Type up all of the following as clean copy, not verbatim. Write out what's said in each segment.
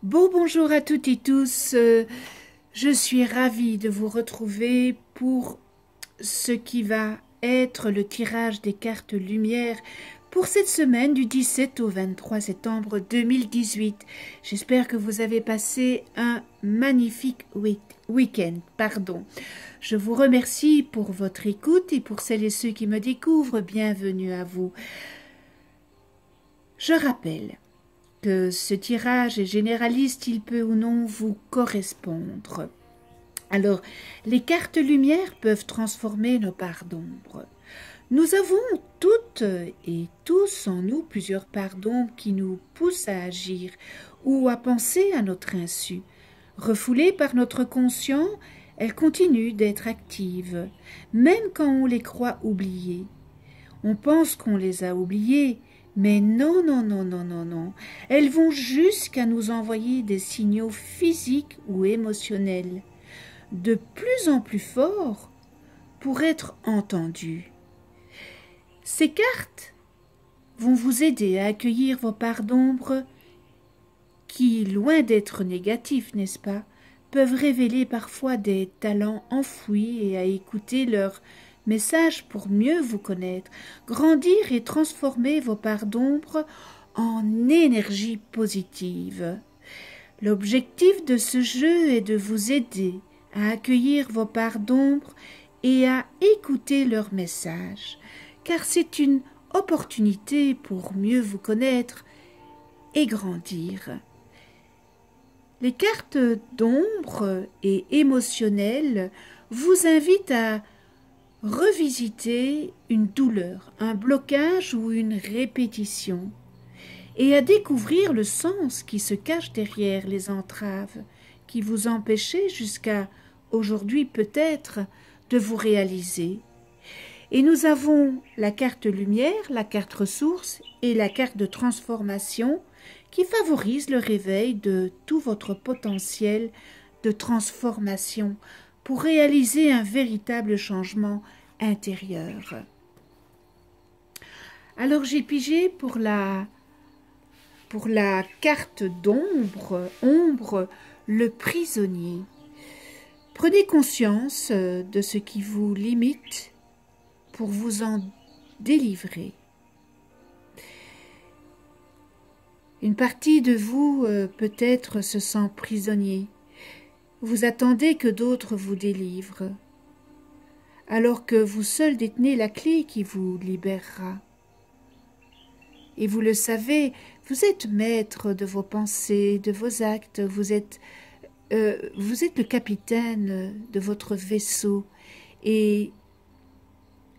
Bonjour à toutes et tous. Je suis ravie de vous retrouver pour ce qui va être le tirage des cartes lumière pour cette semaine du 17 au 23 septembre 2018. J'espère que vous avez passé un magnifique week-end. Je vous remercie pour votre écoute et pour celles et ceux qui me découvrent, bienvenue à vous. Je rappelle que ce tirage est généraliste, il peut ou non vous correspondre. Alors, les cartes lumière peuvent transformer nos parts d'ombre. Nous avons toutes et tous en nous plusieurs parts d'ombre qui nous poussent à agir ou à penser à notre insu. Refoulées par notre conscient, elles continuent d'être actives, même quand on les croit oubliées. On pense qu'on les a oubliées, mais non, non, non, non, non, non. Elles vont jusqu'à nous envoyer des signaux physiques ou émotionnels, de plus en plus forts pour être entendus. Ces cartes vont vous aider à accueillir vos parts d'ombre qui, loin d'être négatifs, n'est-ce pas, peuvent révéler parfois des talents enfouis et à écouter leurs messages pour mieux vous connaître, grandir et transformer vos parts d'ombre en énergie positive. L'objectif de ce jeu est de vous aider à accueillir vos parts d'ombre et à écouter leurs messages, car c'est une opportunité pour mieux vous connaître et grandir. Les cartes d'ombre et émotionnelles vous invitent à revisiter une douleur, un blocage ou une répétition, et à découvrir le sens qui se cache derrière les entraves qui vous empêchaient jusqu'à aujourd'hui peut-être de vous réaliser. Et nous avons la carte lumière, la carte ressources et la carte de transformation qui favorise le réveil de tout votre potentiel de transformation pour réaliser un véritable changement intérieur. Alors j'ai pigé pour la carte ombre, le prisonnier. Prenez conscience de ce qui vous limite pour vous en délivrer. Une partie de vous peut-être se sent prisonnier. Vous attendez que d'autres vous délivrent, alors que vous seul détenez la clé qui vous libérera. Et vous le savez, vous êtes maître de vos pensées, de vos actes, vous êtes le capitaine de votre vaisseau. Et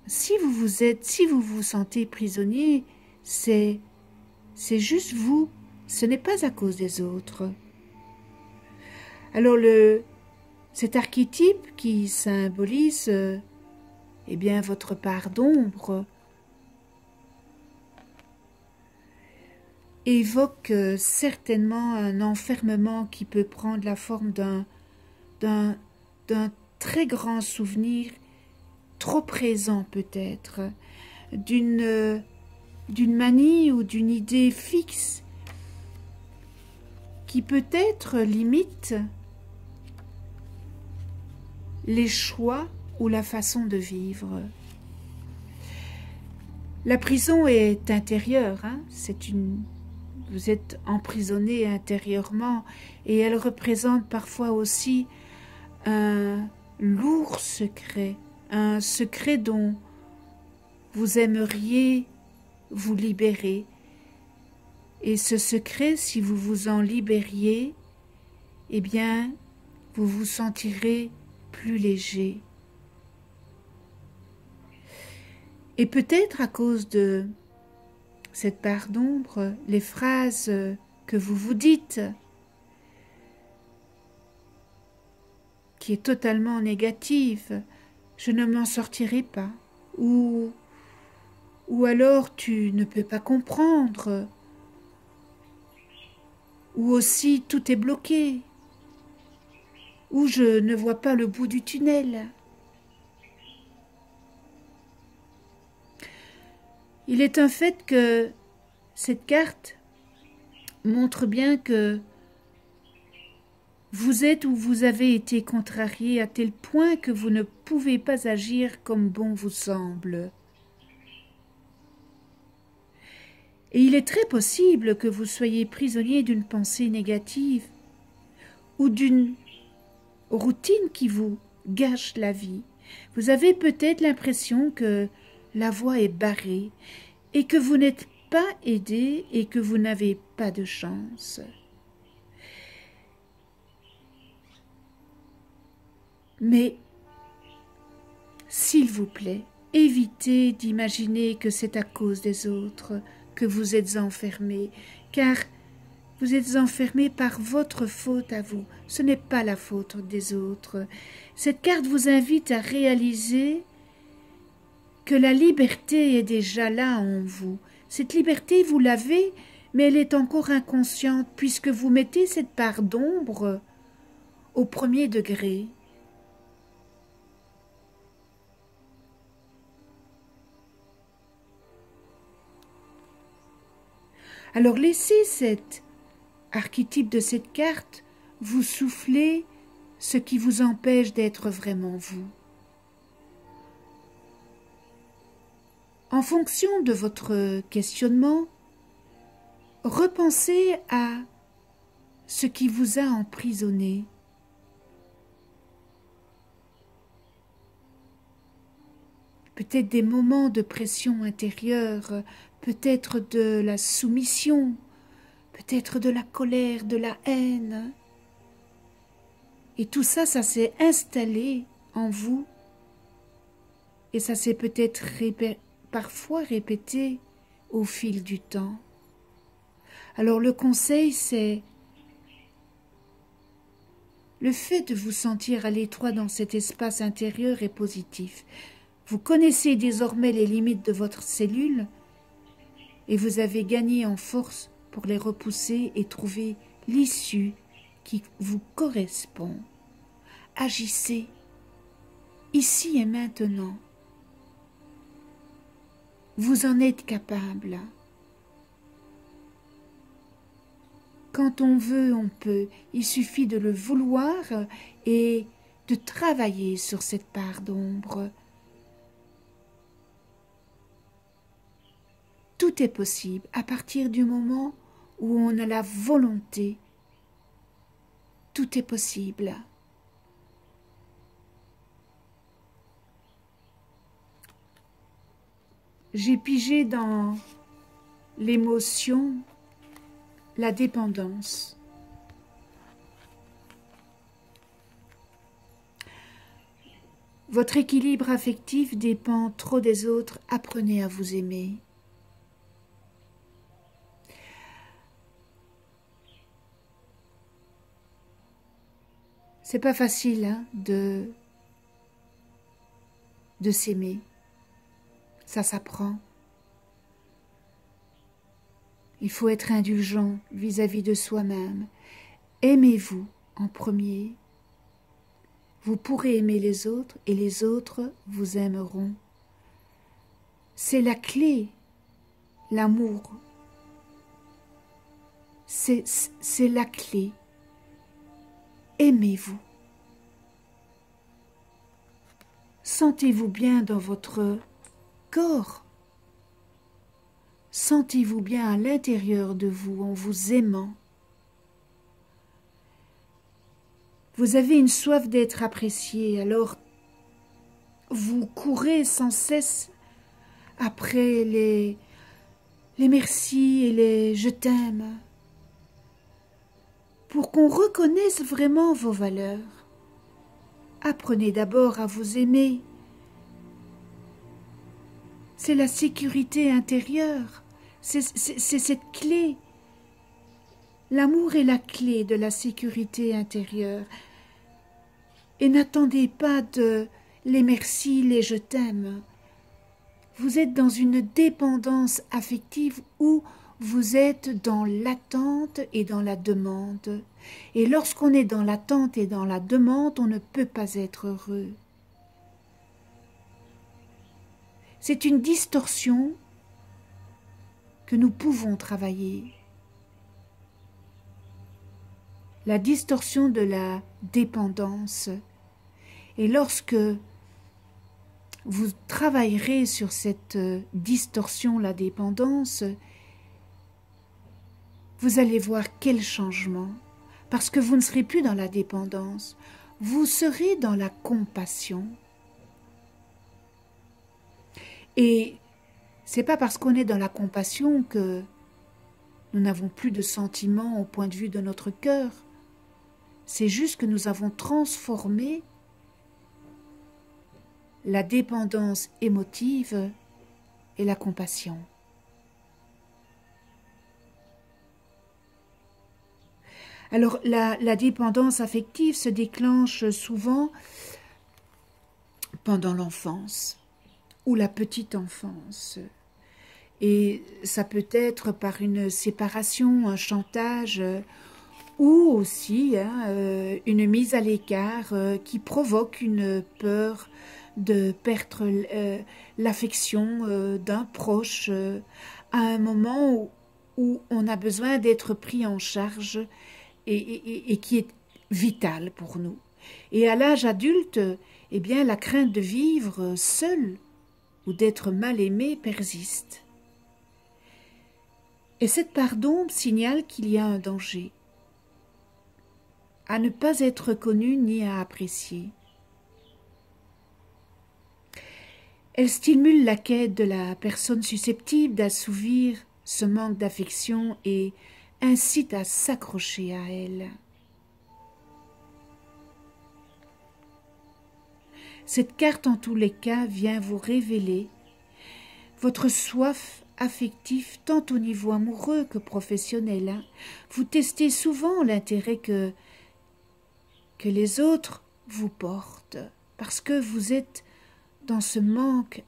si vous vous sentez prisonnier, c'est juste vous, ce n'est pas à cause des autres. Alors cet archétype qui symbolise votre part d'ombre évoque certainement un enfermement qui peut prendre la forme d'un très grand souvenir, trop présent peut-être, d'une manie ou d'une idée fixe qui peut-être limite les choix ou la façon de vivre. La prison est intérieure, vous êtes emprisonné intérieurement et elle représente parfois aussi un lourd secret, un secret dont vous aimeriez vous libérer. Et ce secret, si vous vous en libériez, eh bien, vous vous sentirez plus léger. Et peut-être à cause de cette part d'ombre, les phrases que vous vous dites, qui est totalement négative, je ne m'en sortirai pas, ou alors tu ne peux pas comprendre, ou aussi tout est bloqué, ou je ne vois pas le bout du tunnel. Il est un fait que cette carte montre bien que Vous êtes ou vous avez été contrarié à tel point que vous ne pouvez pas agir comme bon vous semble. Et il est très possible que vous soyez prisonnier d'une pensée négative ou d'une routine qui vous gâche la vie. Vous avez peut-être l'impression que la voie est barrée et que vous n'êtes pas aidé et que vous n'avez pas de chance. Mais, s'il vous plaît, évitez d'imaginer que c'est à cause des autres que vous êtes enfermé, car vous êtes enfermé par votre faute à vous. Ce n'est pas la faute des autres. Cette carte vous invite à réaliser que la liberté est déjà là en vous. Cette liberté, vous l'avez, mais elle est encore inconsciente puisque vous mettez cette part d'ombre au premier degré. Alors laissez cet archétype de cette carte vous souffler ce qui vous empêche d'être vraiment vous. En fonction de votre questionnement, repensez à ce qui vous a emprisonné. Peut-être des moments de pression intérieure, peut-être de la soumission, peut-être de la colère, de la haine. Et tout ça, ça s'est installé en vous et ça s'est peut-être parfois répété au fil du temps. Alors le conseil, c'est le fait de vous sentir à l'étroit dans cet espace intérieur est positif. Vous connaissez désormais les limites de votre cellule et vous avez gagné en force pour les repousser et trouver l'issue qui vous correspond. Agissez, ici et maintenant. Vous en êtes capable. Quand on veut, on peut. Il suffit de le vouloir et de travailler sur cette part d'ombre. Tout est possible à partir du moment où on a la volonté. Tout est possible. J'ai pigé dans l'émotion la dépendance. Votre équilibre affectif dépend trop des autres. Apprenez à vous aimer. C'est pas facile hein, de s'aimer. Ça s'apprend. Il faut être indulgent vis-à-vis de soi-même. Aimez-vous en premier. Vous pourrez aimer les autres et les autres vous aimeront. C'est la clé, l'amour. C'est la clé. Aimez-vous. Sentez-vous bien dans votre corps. Sentez-vous bien à l'intérieur de vous en vous aimant. Vous avez une soif d'être apprécié, alors vous courez sans cesse après les merci et les je t'aime pour qu'on reconnaisse vraiment vos valeurs. Apprenez d'abord à vous aimer. C'est la sécurité intérieure, c'est cette clé. L'amour est la clé de la sécurité intérieure. Et n'attendez pas de les merci, les je t'aime. Vous êtes dans une dépendance affective où vous êtes dans l'attente et dans la demande. Et lorsqu'on est dans l'attente et dans la demande, on ne peut pas être heureux. C'est une distorsion que nous pouvons travailler. la distorsion de la dépendance. Et lorsque vous travaillerez sur cette distorsion, la dépendance, vous allez voir quel changement, parce que vous ne serez plus dans la dépendance, vous serez dans la compassion. Et c'est pas parce qu'on est dans la compassion que nous n'avons plus de sentiments au point de vue de notre cœur. C'est juste que nous avons transformé la dépendance émotive et la compassion. Alors, la dépendance affective se déclenche souvent pendant l'enfance ou la petite enfance. Et ça peut être par une séparation, un chantage, ou aussi une mise à l'écart qui provoque une peur de perdre l'affection d'un proche à un moment où on a besoin d'être pris en charge et qui est vital pour nous. Et à l'âge adulte, eh bien, la crainte de vivre seul ou d'être mal aimé persiste. Et cette part d'ombre signale qu'il y a un danger, à ne pas être connu ni à apprécier. Elle stimule la quête de la personne susceptible d'assouvir ce manque d'affection et incite à s'accrocher à elle. Cette carte, en tous les cas, vient vous révéler votre soif affective, tant au niveau amoureux que professionnel. Vous testez souvent l'intérêt que les autres vous portent, parce que vous êtes dans ce manque,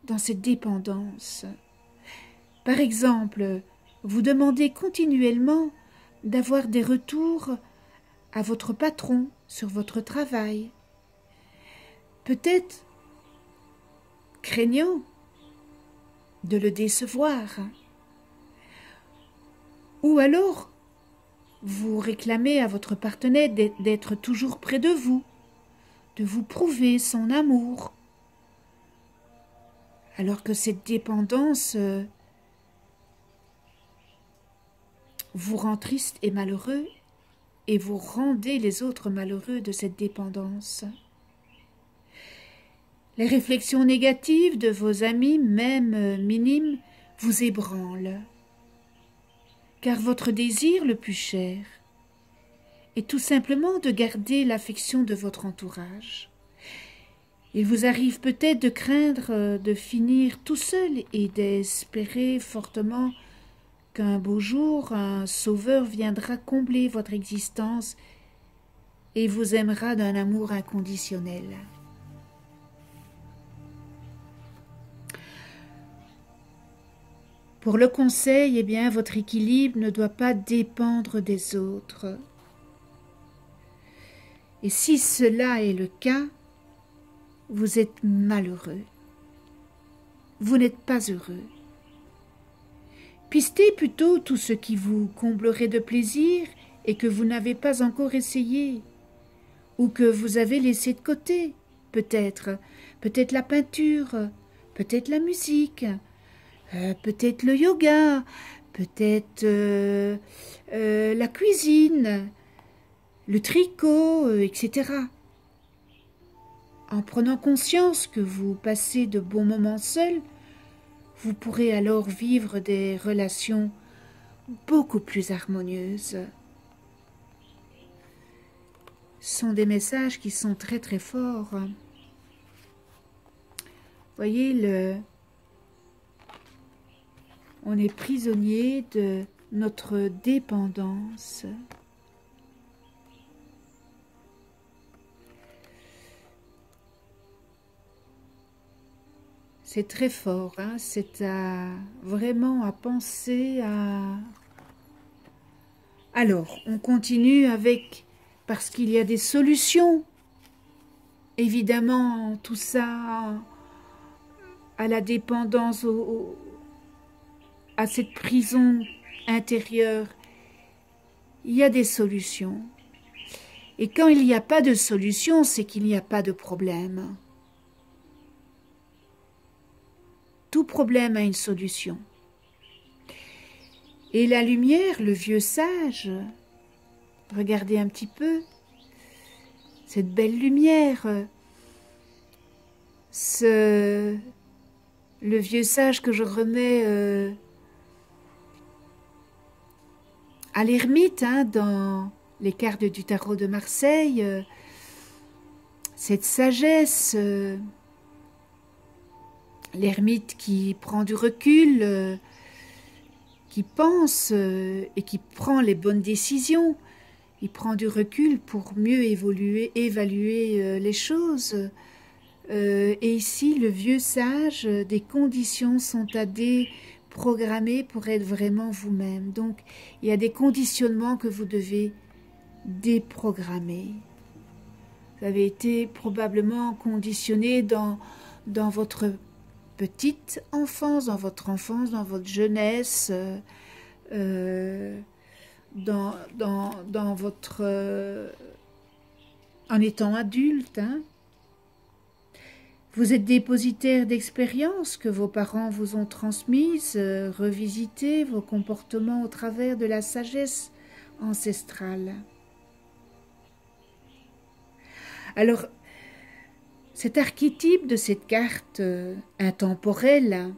dans cette dépendance. Par exemple, vous demandez continuellement d'avoir des retours à votre patron sur votre travail. Peut-être craignant de le décevoir. Ou alors, vous réclamez à votre partenaire d'être toujours près de vous, de vous prouver son amour, alors que cette dépendance vous rend triste et malheureux, et vous rendez les autres malheureux de cette dépendance. Les réflexions négatives de vos amis, même minimes, vous ébranlent, car votre désir le plus cher est tout simplement de garder l'affection de votre entourage. Il vous arrive peut-être de craindre de finir tout seul et d'espérer fortement qu'un beau jour, un sauveur viendra combler votre existence et vous aimera d'un amour inconditionnel. Pour le conseil, eh bien, votre équilibre ne doit pas dépendre des autres. Et si cela est le cas, vous êtes malheureux. Vous n'êtes pas heureux. Pistez plutôt tout ce qui vous comblerait de plaisir et que vous n'avez pas encore essayé, ou que vous avez laissé de côté, peut-être la peinture, peut-être la musique, peut-être le yoga, peut-être la cuisine, le tricot, etc. En prenant conscience que vous passez de bons moments seuls, vous pourrez alors vivre des relations beaucoup plus harmonieuses. Ce sont des messages qui sont très très forts. Voyez, on est prisonnier de notre dépendance. C'est très fort, hein? C'est vraiment à penser à... Alors, on continue avec... Parce qu'il y a des solutions. Évidemment, tout ça à la dépendance, à cette prison intérieure. il y a des solutions. Et quand il n'y a pas de solution, c'est qu'il n'y a pas de problème. Tout problème a une solution. Et la lumière, le vieux sage, regardez un petit peu, cette belle lumière, le vieux sage que je remets à l'ermite, dans les cartes du tarot de Marseille, cette sagesse, l'ermite qui prend du recul, qui pense et qui prend les bonnes décisions. Il prend du recul pour mieux évaluer les choses. Et ici, le vieux sage, des conditions sont à déprogrammer pour être vraiment vous-même. Donc, il y a des conditionnements que vous devez déprogrammer. Vous avez été probablement conditionné dans votre petite enfance, dans votre jeunesse, dans votre en étant adulte. Vous êtes dépositaire d'expériences que vos parents vous ont transmises, revisitez vos comportements au travers de la sagesse ancestrale. Alors, cet archétype de cette carte intemporelle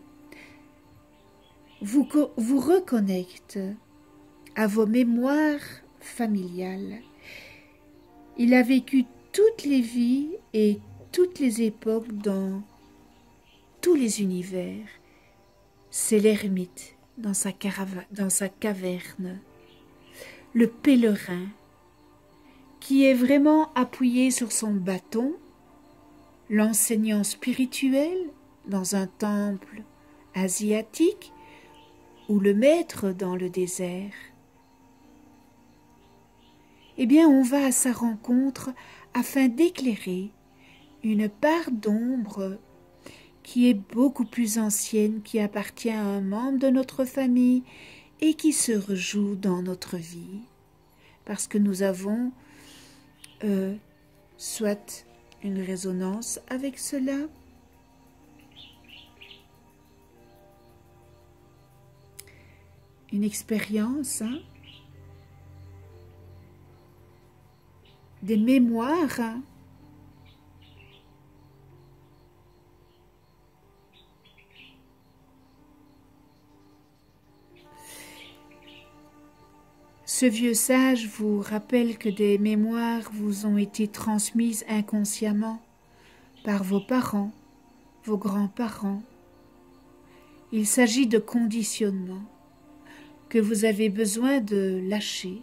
vous reconnecte à vos mémoires familiales. Il a vécu toutes les vies et toutes les époques dans tous les univers. C'est l'ermite dans sa caverne, le pèlerin qui est vraiment appuyé sur son bâton, l'enseignant spirituel dans un temple asiatique ou le maître dans le désert. Eh bien, on va à sa rencontre afin d'éclairer une part d'ombre qui est beaucoup plus ancienne, qui appartient à un membre de notre famille et qui se rejoue dans notre vie. Parce que nous avons soit une résonance avec cela, une expérience, des mémoires, Ce vieux sage vous rappelle que des mémoires vous ont été transmises inconsciemment par vos parents, vos grands-parents. Il s'agit de conditionnements que vous avez besoin de lâcher,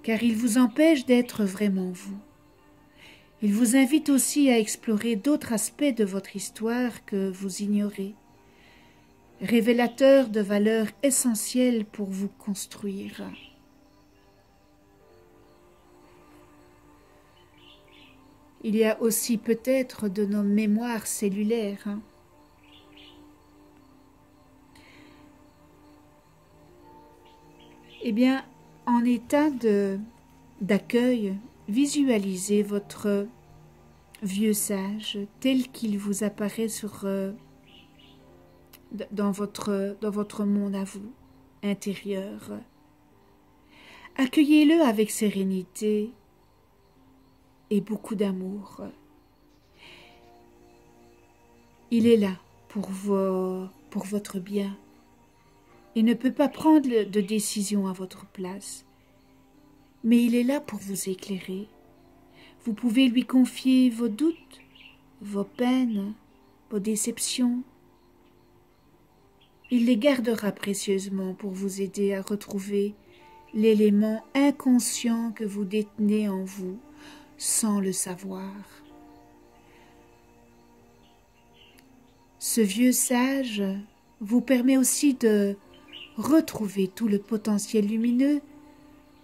car ils vous empêchent d'être vraiment vous. Il vous invite aussi à explorer d'autres aspects de votre histoire que vous ignorez, révélateurs de valeurs essentielles pour vous construire. Il y a aussi peut-être de nos mémoires cellulaires. Eh bien, en état d'accueil, visualisez votre vieux sage tel qu'il vous apparaît dans votre monde à vous, intérieur. Accueillez-le avec sérénité et beaucoup d'amour. Il est là pour votre bien. Il ne peut pas prendre de décision à votre place, mais il est là pour vous éclairer. Vous pouvez lui confier vos doutes, vos peines, vos déceptions. Il les gardera précieusement pour vous aider à retrouver l'élément inconscient que vous détenez en vous sans le savoir. Ce vieux sage vous permet aussi de retrouver tout le potentiel lumineux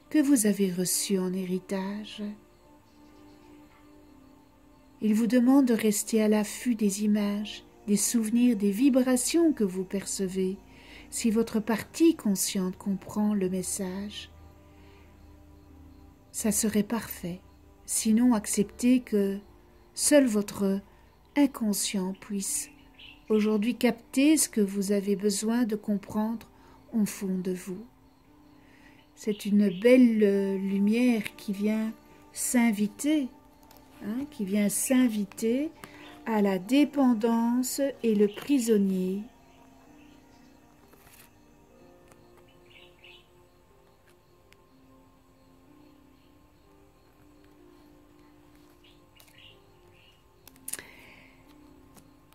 que vous avez reçu en héritage. Il vous demande de rester à l'affût des images, des souvenirs, des vibrations que vous percevez, si votre partie consciente comprend le message, ça serait parfait. Sinon, acceptez que seul votre inconscient puisse aujourd'hui capter ce que vous avez besoin de comprendre au fond de vous. C'est une belle lumière qui vient s'inviter, qui vient s'inviter à la dépendance et le prisonnier.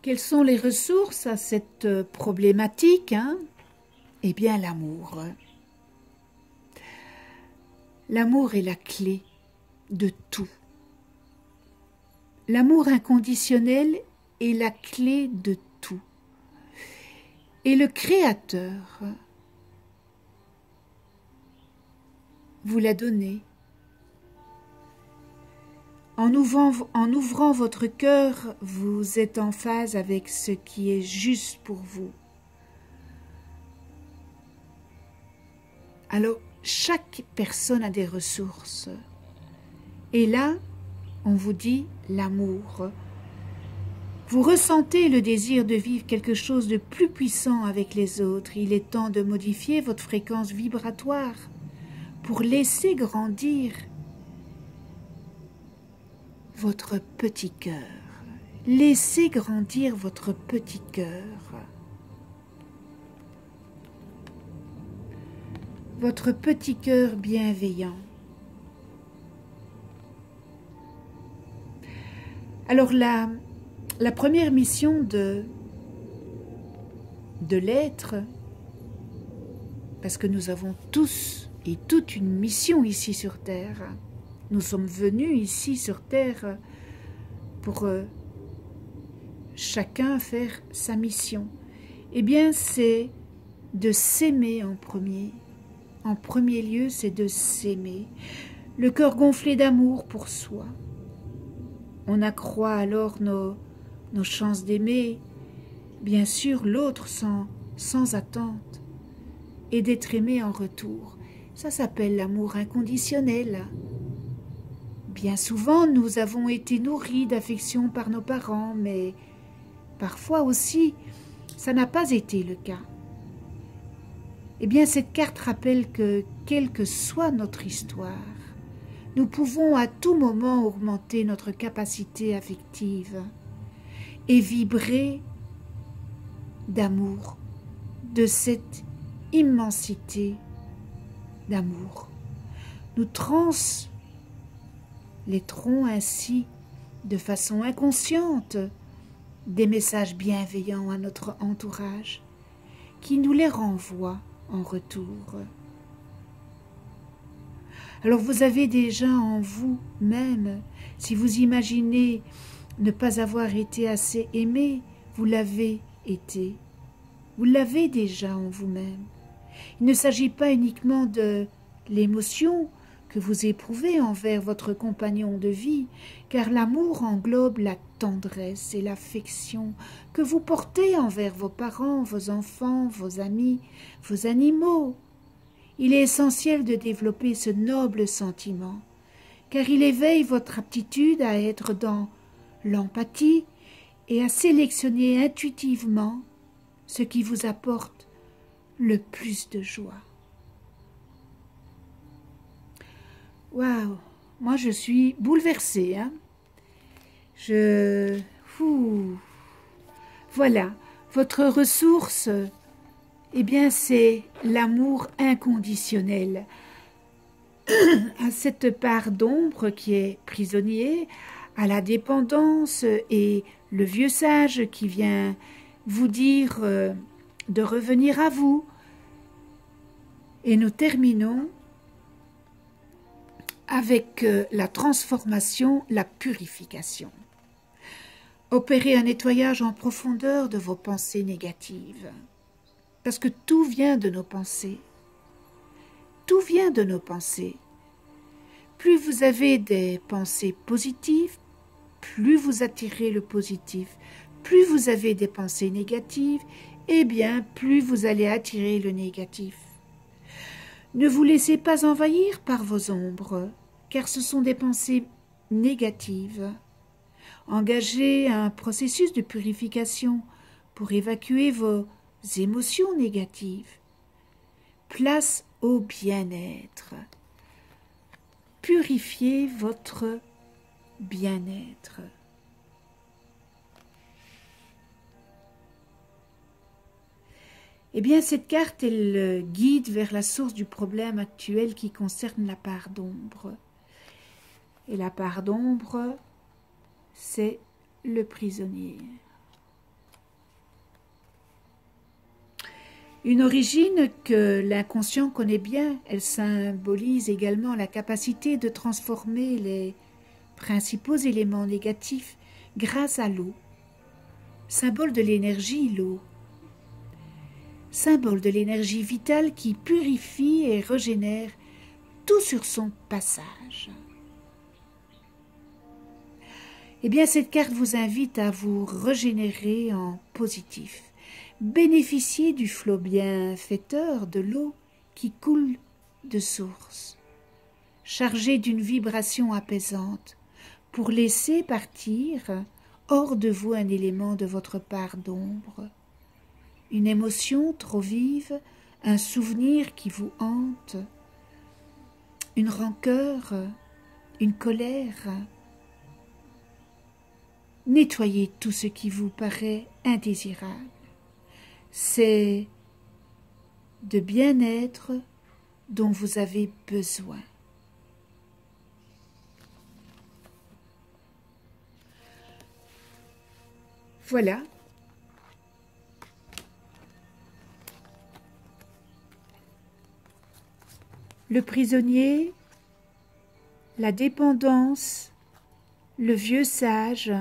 Quelles sont les ressources à cette problématique, Eh bien, l'amour. L'amour est la clé de tout. L'amour inconditionnel est la clé de tout. Et le Créateur vous l'a donné. En ouvrant votre cœur, vous êtes en phase avec ce qui est juste pour vous. Alors, chaque personne a des ressources. Et là, on vous dit l'amour. Vous ressentez le désir de vivre quelque chose de plus puissant avec les autres. Il est temps de modifier votre fréquence vibratoire pour laisser grandir votre petit cœur. Laissez grandir votre petit cœur. Votre petit cœur bienveillant. Alors la première mission de l'être, parce que nous avons tous et toute une mission ici sur Terre, nous sommes venus ici sur Terre pour chacun faire sa mission. Eh bien, c'est de s'aimer en premier. En premier lieu, c'est de s'aimer. Le cœur gonflé d'amour pour soi. On accroît alors nos chances d'aimer, bien sûr, l'autre sans attente, et d'être aimé en retour. Ça s'appelle l'amour inconditionnel. Bien souvent, nous avons été nourris d'affection par nos parents, mais parfois aussi, ça n'a pas été le cas. Eh bien, cette carte rappelle que, quelle que soit notre histoire, nous pouvons à tout moment augmenter notre capacité affective et vibrer d'amour, de cette immensité d'amour. Nous translettrons ainsi de façon inconsciente des messages bienveillants à notre entourage qui nous les renvoient en retour. Alors vous avez déjà en vous-même, si vous imaginez ne pas avoir été assez aimé, vous l'avez été. Vous l'avez déjà en vous-même. Il ne s'agit pas uniquement de l'émotion que vous éprouvez envers votre compagnon de vie, car l'amour englobe la tendresse et l'affection que vous portez envers vos parents, vos enfants, vos amis, vos animaux. Il est essentiel de développer ce noble sentiment, car il éveille votre aptitude à être dans l'empathie et à sélectionner intuitivement ce qui vous apporte le plus de joie. Waouh, moi je suis bouleversée, Voilà, votre ressource, eh bien c'est l'amour inconditionnel. À cette part d'ombre qui est prisonnier, à la dépendance et le vieux sage qui vient vous dire de revenir à vous. Et nous terminons avec la transformation, la purification. Opérez un nettoyage en profondeur de vos pensées négatives. Parce que tout vient de nos pensées. Tout vient de nos pensées. Plus vous avez des pensées positives, plus vous attirez le positif. Plus vous avez des pensées négatives, eh bien, plus vous allez attirer le négatif. Ne vous laissez pas envahir par vos ombres, car ce sont des pensées négatives. Engagez un processus de purification pour évacuer vos émotions négatives. Place au bien-être. Purifiez votre bien-être. Eh bien, cette carte, elle guide vers la source du problème actuel qui concerne la part d'ombre. Et la part d'ombre, c'est le prisonnier. Une origine que l'inconscient connaît bien, elle symbolise également la capacité de transformer les principaux éléments négatifs grâce à l'eau. Symbole de l'énergie, l'eau. Symbole de l'énergie vitale qui purifie et régénère tout sur son passage. Eh bien, cette carte vous invite à vous régénérer en positif. Bénéficiez du flot bienfaiteur de l'eau qui coule de source. Chargée d'une vibration apaisante pour laisser partir hors de vous un élément de votre part d'ombre. Une émotion trop vive, un souvenir qui vous hante, une rancœur, une colère. Nettoyez tout ce qui vous paraît indésirable. C'est de bien-être dont vous avez besoin. Voilà. Le prisonnier, la dépendance, le vieux sage,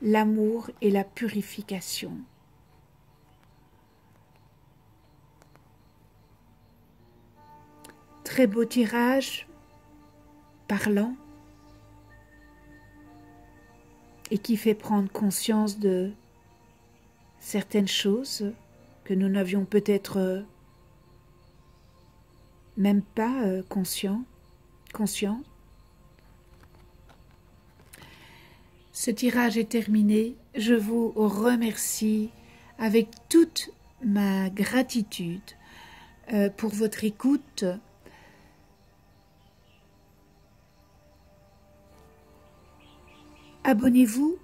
l'amour et la purification. Très beau tirage, parlant, et qui fait prendre conscience de certaines choses que nous n'avions peut-être même pas conscient. Ce tirage est terminé. Je vous remercie avec toute ma gratitude pour votre écoute. Abonnez-vous,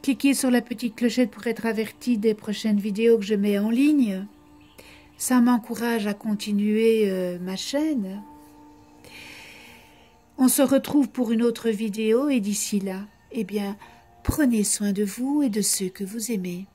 cliquez sur la petite clochette pour être averti des prochaines vidéos que je mets en ligne. Ça m'encourage à continuer ma chaîne. On se retrouve pour une autre vidéo et d'ici là, eh bien, prenez soin de vous et de ceux que vous aimez.